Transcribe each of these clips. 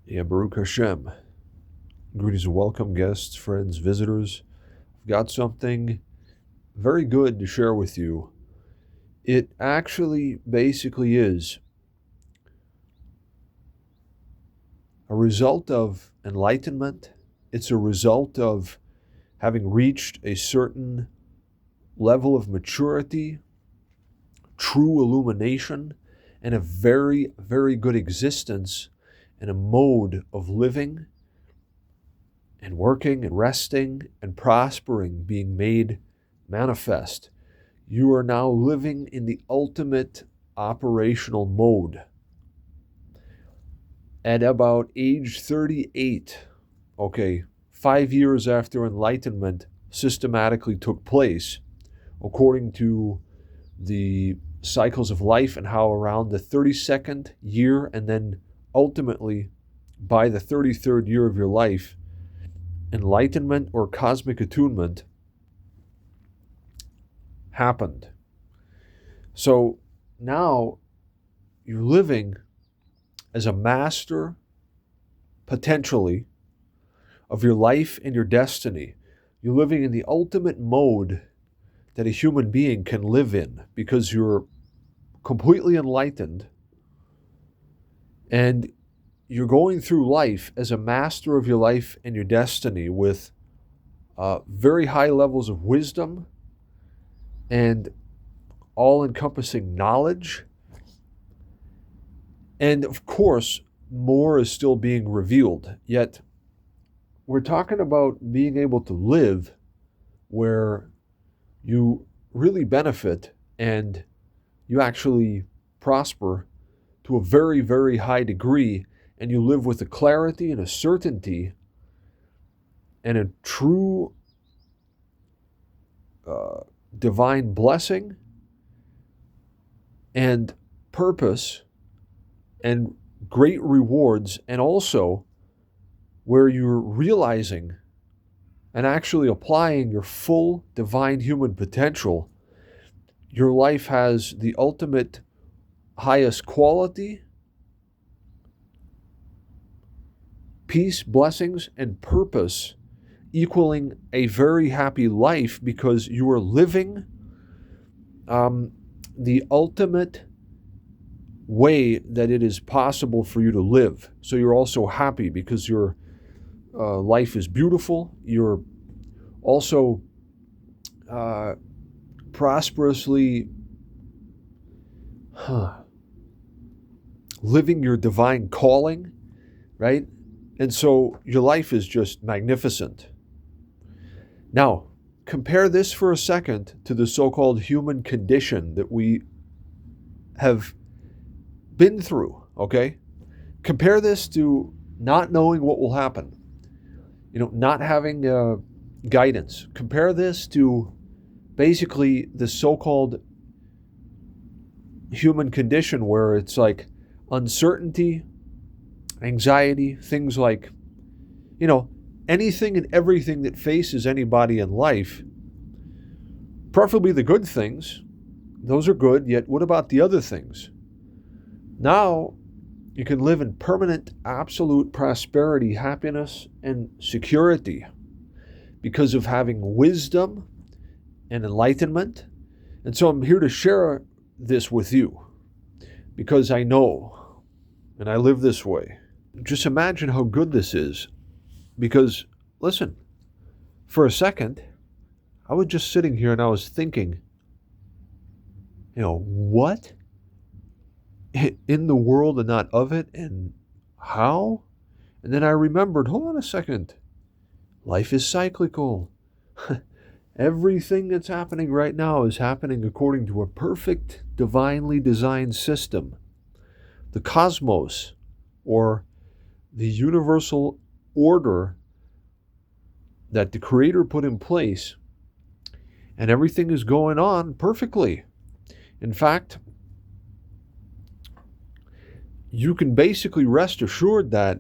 Yeah, Baruch Hashem. Greetings and welcome, guests, friends, visitors. I've got something very good to share with you. It actually basically is a result of enlightenment. It's a result of having reached a certain level of maturity, true illumination, and a very, very good existence and a mode of living and working and resting and prospering being made manifest. You are now living in the ultimate operational mode. At about age 38, 5 years after enlightenment systematically took place, according to the cycles of life and how around the 32nd year and then ultimately by the 33rd year of your life, enlightenment or cosmic attunement happened. So now you're living as a master, potentially, of your life and your destiny. You're living in the ultimate mode that a human being can live in because you're completely enlightened and you're going through life as a master of your life and your destiny with very high levels of wisdom and all-encompassing knowledge. And of course, more is still being revealed. Yet, we're talking about being able to live where you really benefit and you actually prosper to a very, very high degree, and you live with a clarity and a certainty and a true divine blessing and purpose and great rewards, and also where you're realizing and actually applying your full divine human potential. Your life has the ultimate highest quality, peace, blessings, and purpose, equaling a very happy life because you are living the ultimate way that it is possible for you to live. So you're also happy because your life is beautiful. You're also prosperously living your divine calling, right? And so your life is just magnificent. Now, compare this for a second to the so-called human condition that we have been through, okay? Compare this to not knowing what will happen, not having guidance. Compare this to basically the so-called human condition where it's like uncertainty, anxiety, things like, anything and everything that faces anybody in life, preferably the good things. Those are good, yet what about the other things? Now, you can live in permanent, absolute prosperity, happiness, and security because of having wisdom and enlightenment. And so I'm here to share this with you because I know and I live this way. Just imagine how good this is. Because, listen, for a second, I was just sitting here and I was thinking, what? In the world and not of it, and how? And then I remembered, hold on a second, life is cyclical. Everything that's happening right now is happening according to a perfect, divinely designed system. The cosmos, or the universal order that the Creator put in place, and everything is going on perfectly. In fact, you can basically rest assured that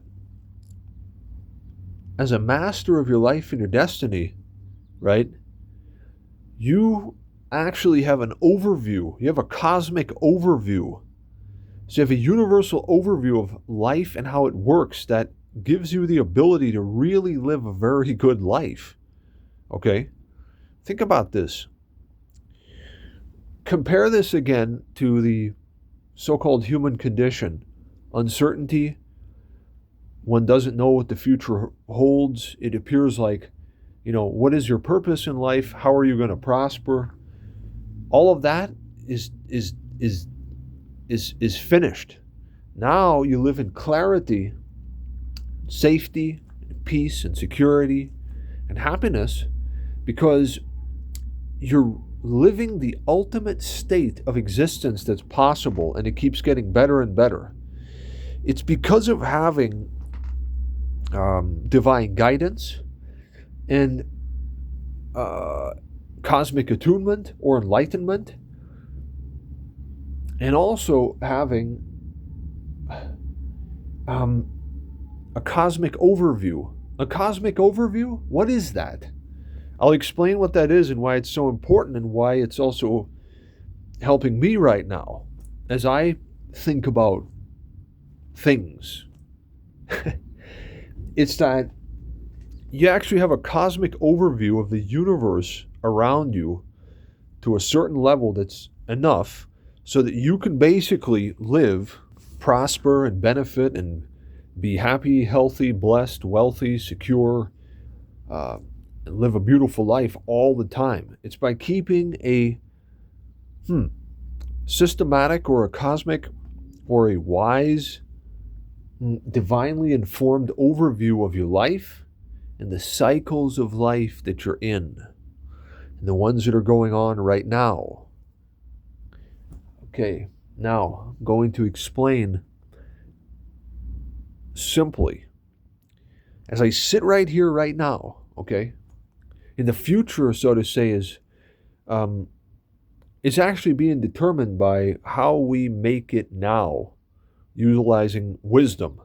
as a master of your life and your destiny, right, you actually have an overview. You have a cosmic overview So you have a universal overview of life and how it works that gives you the ability to really live a very good life. Okay? Think about this. Compare this again to the so-called human condition. Uncertainty. One doesn't know what the future holds. It appears like, what is your purpose in life? How are you going to prosper? All of that is finished. Now you live in clarity, safety, peace, and security, and happiness because you're living the ultimate state of existence that's possible, and it keeps getting better and better. It's because of having divine guidance and cosmic attunement or enlightenment, and also having a cosmic overview. A cosmic overview? What is that? I'll explain what that is and why it's so important and why it's also helping me right now as I think about things. It's that you actually have a cosmic overview of the universe around you to a certain level that's enough so that you can basically live, prosper, and benefit and be happy, healthy, blessed, wealthy, secure, and live a beautiful life all the time. It's by keeping a systematic or a cosmic or a wise, divinely informed overview of your life and the cycles of life that you're in and the ones that are going on right now. Okay, now I'm going to explain simply as I sit right here right now, okay? In the future, so to say, is actually being determined by how we make it now, utilizing wisdom.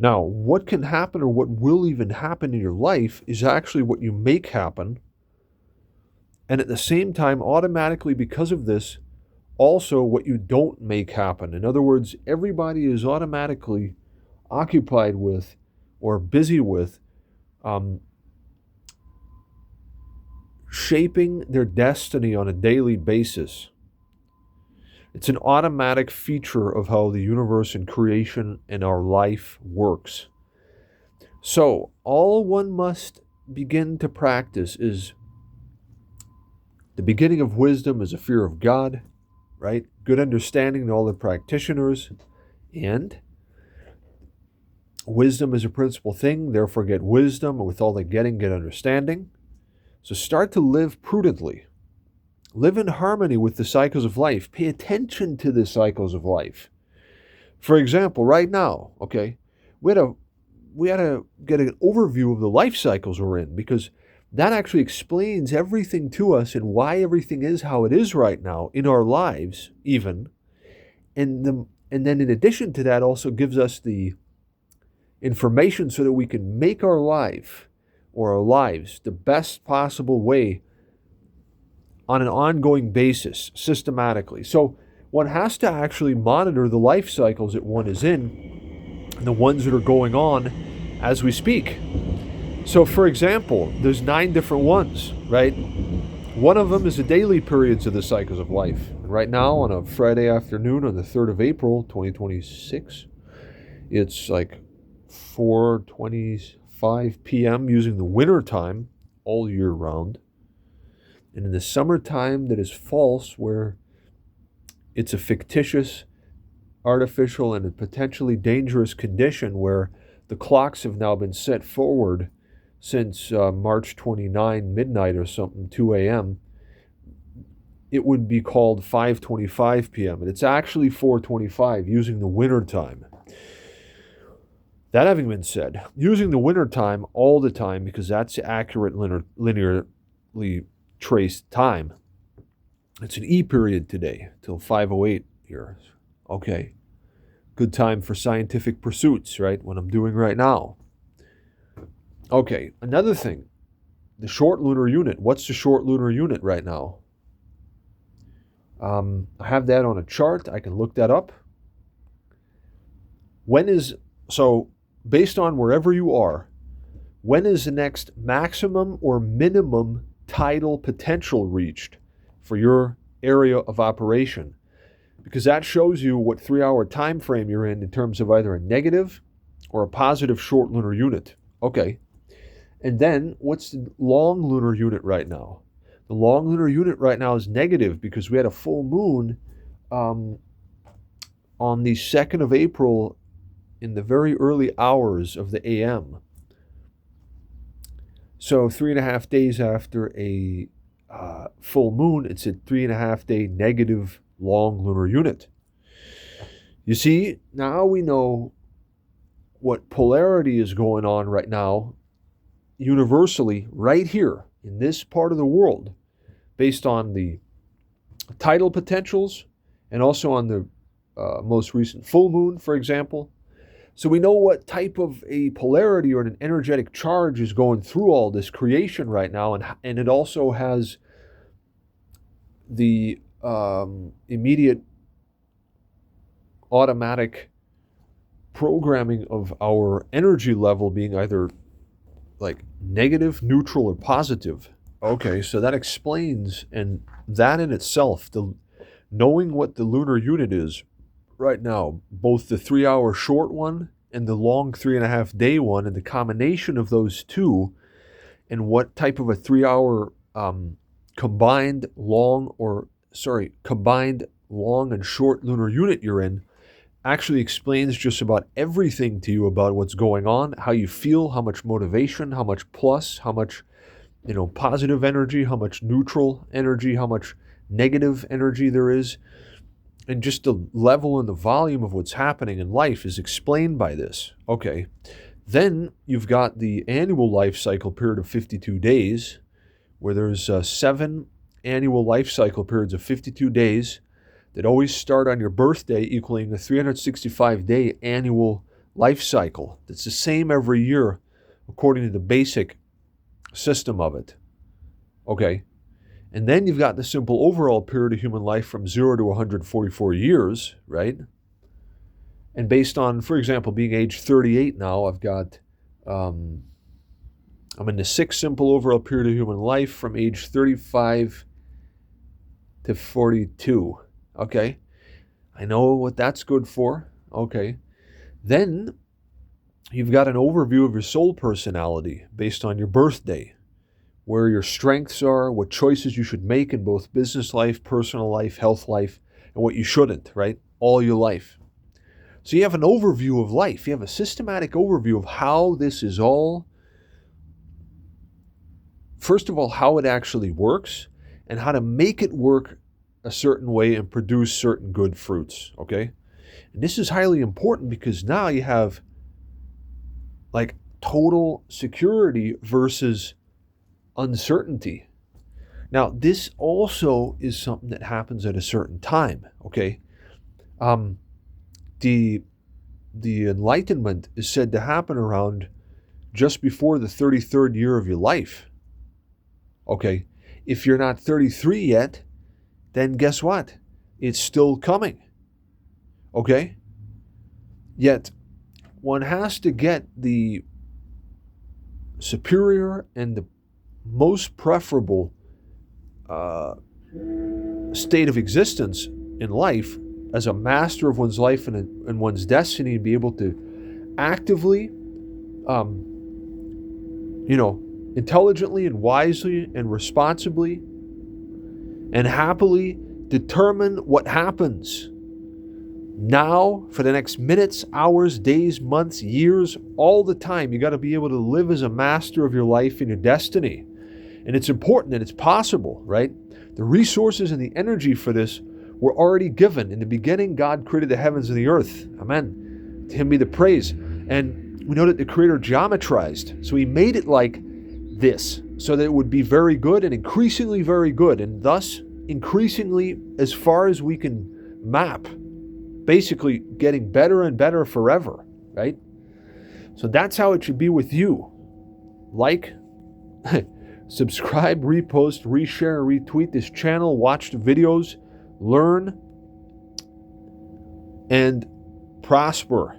Now, what can happen or what will even happen in your life is actually what you make happen. And at the same time, automatically because of this, also what you don't make happen. In other words, everybody is automatically occupied with or busy with shaping their destiny on a daily basis. It's an automatic feature of how the universe and creation and our life works. So, all one must begin to practice is the beginning of wisdom is a fear of God, right? Good understanding in all the practitioners, and wisdom is a principal thing, therefore get wisdom, and with all the getting, get understanding. So start to live prudently. Live in harmony with the cycles of life. Pay attention to the cycles of life. For example, right now, okay, we had to get an overview of the life cycles we're in because that actually explains everything to us and why everything is how it is right now in our lives even. And then in addition to that also gives us the information so that we can make our life or our lives the best possible way on an ongoing basis, systematically. So one has to actually monitor the life cycles that one is in and the ones that are going on as we speak. So for example, there's 9 different ones, right? One of them is the daily periods of the cycles of life. And right now on a Friday afternoon on the 3rd of April, 2026, it's like 4:25 p.m. using the winter time all year round. And in the summertime that is false, where it's a fictitious, artificial, and a potentially dangerous condition where the clocks have now been set forward since March 29, midnight or something, 2 a.m., it would be called 5:25 p.m. And it's actually 4:25 using the winter time. That having been said, using the winter time all the time because that's accurate linearly traced time. It's an E period today till 5:08 here. Okay. Good time for scientific pursuits, right? What I'm doing right now. Okay, another thing. The short lunar unit. What's the short lunar unit right now? I have that on a chart. I can look that up. So based on wherever you are, when is the next maximum or minimum tidal potential reached for your area of operation? Because that shows you what 3-hour time frame you're in terms of either a negative or a positive short lunar unit. Okay. And then what's the long lunar unit right now? The long lunar unit right now is negative because we had a full moon on the 2nd of April in the very early hours of the AM. So 3.5 days after a full moon, it's a 3.5 day negative long lunar unit. You see, now we know what polarity is going on right now, universally, right here in this part of the world, based on the tidal potentials and also on the most recent full moon, for example. So we know what type of a polarity or an energetic charge is going through all this creation right now, and it also has the immediate automatic programming of our energy level being either like negative, neutral, or positive. Okay, so that explains, and that in itself, knowing what the lunar unit is right now, both the 3-hour short one and the long 3.5 day one, and the combination of those two, and what type of a 3-hour combined long and short lunar unit you're in, actually explains just about everything to you about what's going on, how you feel, how much motivation, how much plus, how much positive energy, how much neutral energy, how much negative energy there is. And just the level and the volume of what's happening in life is explained by this. Okay. Then you've got the annual life cycle period of 52 days, where there's 7 annual life cycle periods of 52 days that always start on your birthday, equaling a 365-day annual life cycle. That's the same every year, according to the basic system of it. Okay. And then you've got the simple overall period of human life from 0 to 144 years, right? And based on, for example, being age 38 now, I've got, I'm in the 6th simple overall period of human life from age 35 to 42. Okay. I know what that's good for. Okay. Then you've got an overview of your soul personality based on your birthday, where your strengths are, what choices you should make in both business life, personal life, health life, and what you shouldn't, right? All your life. So you have an overview of life. You have a systematic overview of how this is all, first of all, how it actually works and how to make it work a certain way and produce certain good fruits, okay? And this is highly important because now you have like total security versus uncertainty. Now, this also is something that happens at a certain time, okay? The enlightenment is said to happen around just before the 33rd year of your life, okay? If you're not 33 yet, then guess what? It's still coming, okay? Yet, one has to get the superior and the most preferable state of existence in life as a master of one's life and one's destiny, and be able to actively, intelligently and wisely and responsibly and happily determine what happens now for the next minutes, hours, days, months, years, all the time. You got to be able to live as a master of your life and your destiny. And it's important that it's possible, right? The resources and the energy for this were already given. In the beginning, God created the heavens and the earth. Amen. To Him be the praise. And we know that the Creator geometrized. So He made it like this, so that it would be very good and increasingly very good. And thus, increasingly, as far as we can map, basically getting better and better forever, right? So that's how it should be with you. Like, subscribe, repost, reshare, retweet this channel, watch the videos, learn, and prosper.